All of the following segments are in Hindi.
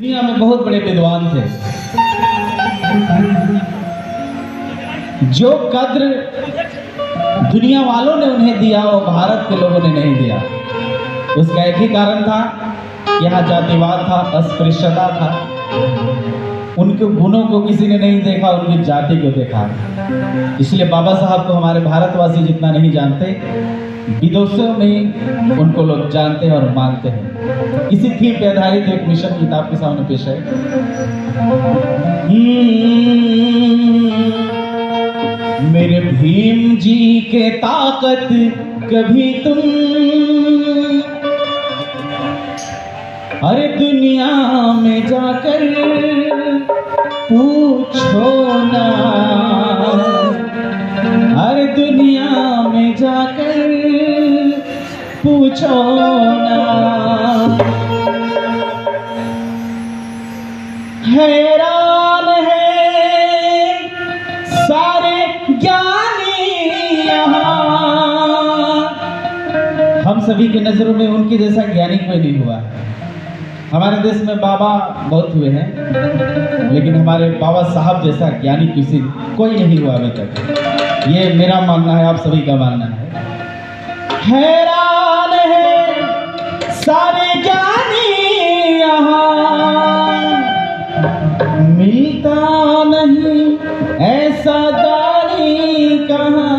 दुनिया में बहुत बड़े विद्वान थे। जो कद्र दुनिया वालों ने उन्हें दिया वो भारत के लोगों ने नहीं दिया। उसका एक ही कारण था, यहाँ जातिवाद था, अस्पृश्यता था। उनके गुणों को किसी ने नहीं देखा, उनकी जाति को देखा। इसलिए बाबा साहब को हमारे भारतवासी जितना नहीं जानते, विदेशों में उनको लोग जानते हैं और मानते हैं। इसी थीम पे आधारित एक मिशन किताब के सामने पेश है। मेरे भीम जी के ताकत कभी तुम अरे दुनिया में जाकर पूछो ना, अरे दुनिया में जाकर पूछो ना। हैरान है सारे ज्ञानी यहाँ, हम सभी की नजरों में उनके जैसा ज्ञानी कोई नहीं हुआ। हमारे देश में बाबा बहुत हुए हैं, लेकिन हमारे बाबा साहब जैसा ज्ञानी कोई नहीं हुआ अभी तक। ये मेरा मानना है, आप सभी का मानना है। हैरान है सारे ज्ञानी यहाँ, मिलता नहीं ऐसा दानी कहाँ।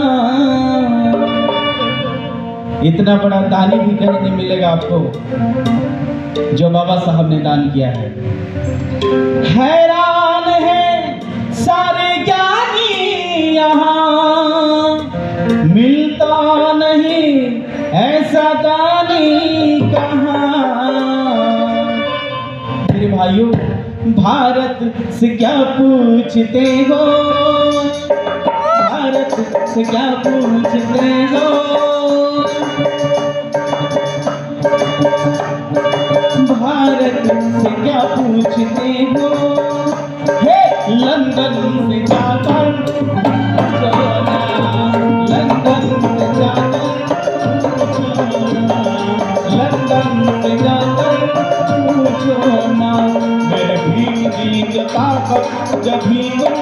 इतना बड़ा दानी भी कहीं नहीं मिलेगा आपको जो बाबा साहब ने दान किया है। हैरान है सारे ज्ञानी यहाँ, मिलता नहीं ऐसा दानी कहाँ। मेरे भाइयों, भारत से क्या पूछते हो, भारत से क्या पूछते हो, भारत से क्या पूछते हो। हे लंदन से जाकर पूछो ना, लंदन से जाकर पूछो ना, लंदन से जाकर पूछो ना। मेरे भीम जी के ताकत जभी तुम,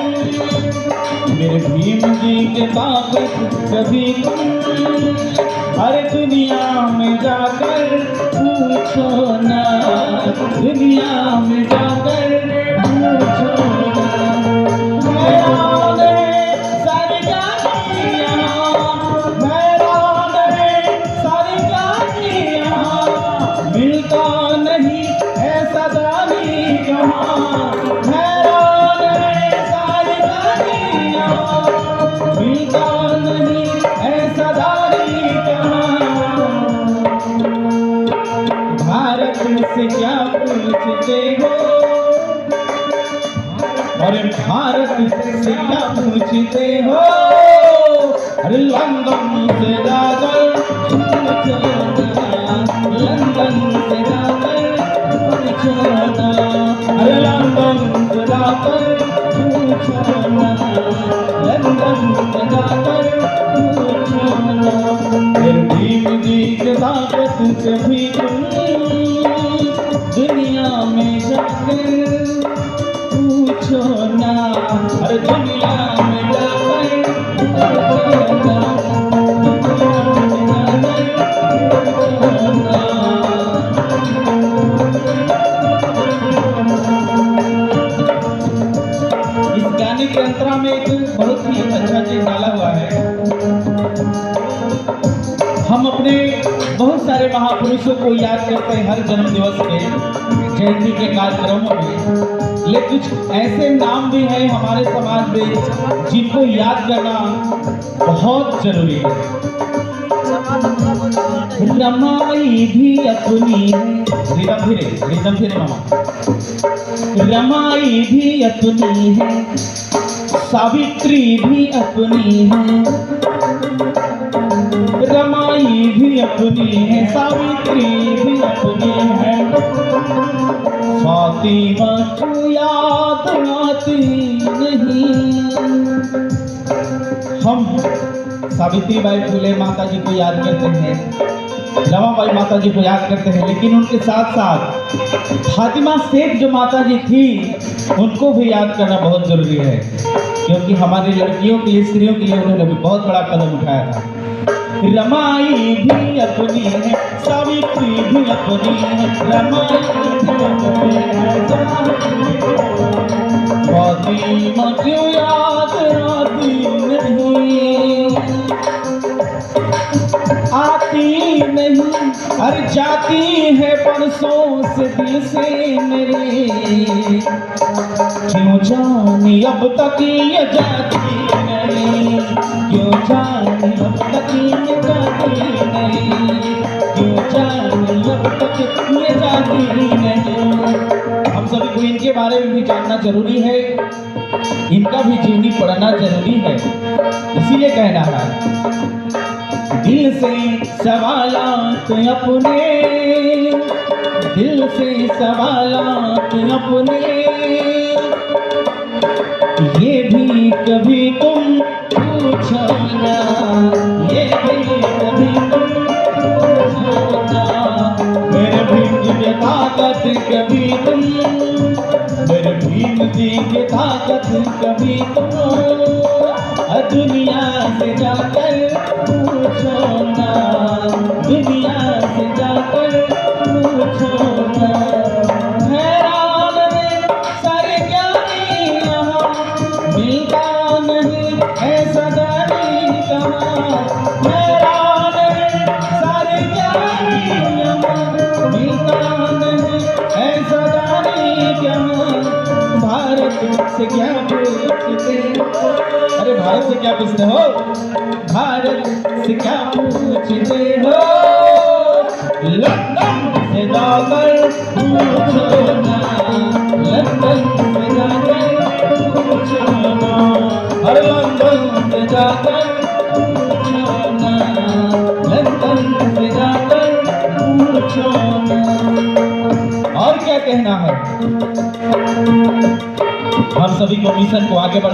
मेरे भीम जी के ताकत जभी तुम हर दुनिया में जाकर पूछो ना, दुनिया में जाकर पूछो ना। हैरान है सारे ज्ञानी यहाँ, हैरान है सारे ज्ञानी यहाँ, मिलता नहीं ऐसा दानी कहाँ। हैरान है सारे ज्ञानी यहाँ, मिलता नहीं ऐसा दानी कहाँ। भारत से क्या पूछते हो, अरे भारत से क्या पूछते हो, अरे लंदन से जाकर पूछो ना, लंदन से जाकर पूछो ना, अरे लंदन से जाकर पूछो ना, लंदन से जाकर पूछो ना। फिर भीम जी के ताकत कभी दुनिया में जाकर पूछो ना, अरे दुनिया में जाकर पूछो ना, दुनिया में जाकर पूछो ना। इस गाने के अंतरा में एक बहुत ही अच्छा चीज डाला हुआ है। हम अपने बहुत सारे महापुरुषों को याद करते हैं हर जन्म दिवस पे, जयंती के कार्यक्रमों में, लेकिन कुछ ऐसे नाम भी हैं हमारे समाज में जिनको याद करना बहुत जरूरी है। रमाई भी अपनी है, रिदम फिरे मामा। रमाई भी अपनी है, सावित्री भी अपनी है, रमाई भी अपनी है, सावित्री भी अपनी है। फातिमा को याद आती नहीं, हम सावित्रीबाई फुले माता जी को याद करते हैं, रमाबाई माता जी को याद करते हैं, लेकिन उनके साथ साथ फातिमा शेख जो माता जी थी उनको भी याद करना बहुत जरूरी है, क्योंकि हमारी लड़कियों के लिए, स्त्रियों के लिए उन्होंने भी बहुत बड़ा कदम उठाया था। रमाई भी अपनी है, सावित्री भी अपनी है, रमाई भी अपनी है, फातिमा क्यों याद आती नहीं, आती नहीं, अरे जाती है परसों से दिल से मेरे, क्यों जानी अब तक ये जाती नहीं, क्यों जानी अब तक ये जाती नहीं, क्यों जानी अब तक ये जाती नहीं। हम सभी को इनके बारे में भी जानना जरूरी है, इनका भी जीवनी पढ़ना जरूरी है। इसीलिए कहना है, दिल से सवालात अपने, दिल से सवालात अपने, ये भी कभी तुम पूछो ना, ये भी कभी तुम पूछो ना, मेरे भीम की ताकत कभी तुम, मेरे भीम जी की ताकत कभी तुम दुनिया से जाकर पूछो ना, दुनिया से जाकर पूछो ना। हैरान है सारे ज्ञानी यहाँ, मिलता नहीं ऐसा दानी कहाँ, हैरान है सारे ज्ञानी यहाँ, मिलता नहीं ऐसा दानी कहाँ। भारत से क्या पूछते हो, अरे भारत से क्या पूछते हो, भारत से क्या पूछते हो, लंदन से जाकर पूछो ना, लंदन से जाकर पूछो ना, अरे लंदन से जाकर पूछो ना, लंदन से जाकर पूछो ना। और क्या कहना है, हम सभी को मिशन को आगे बढ़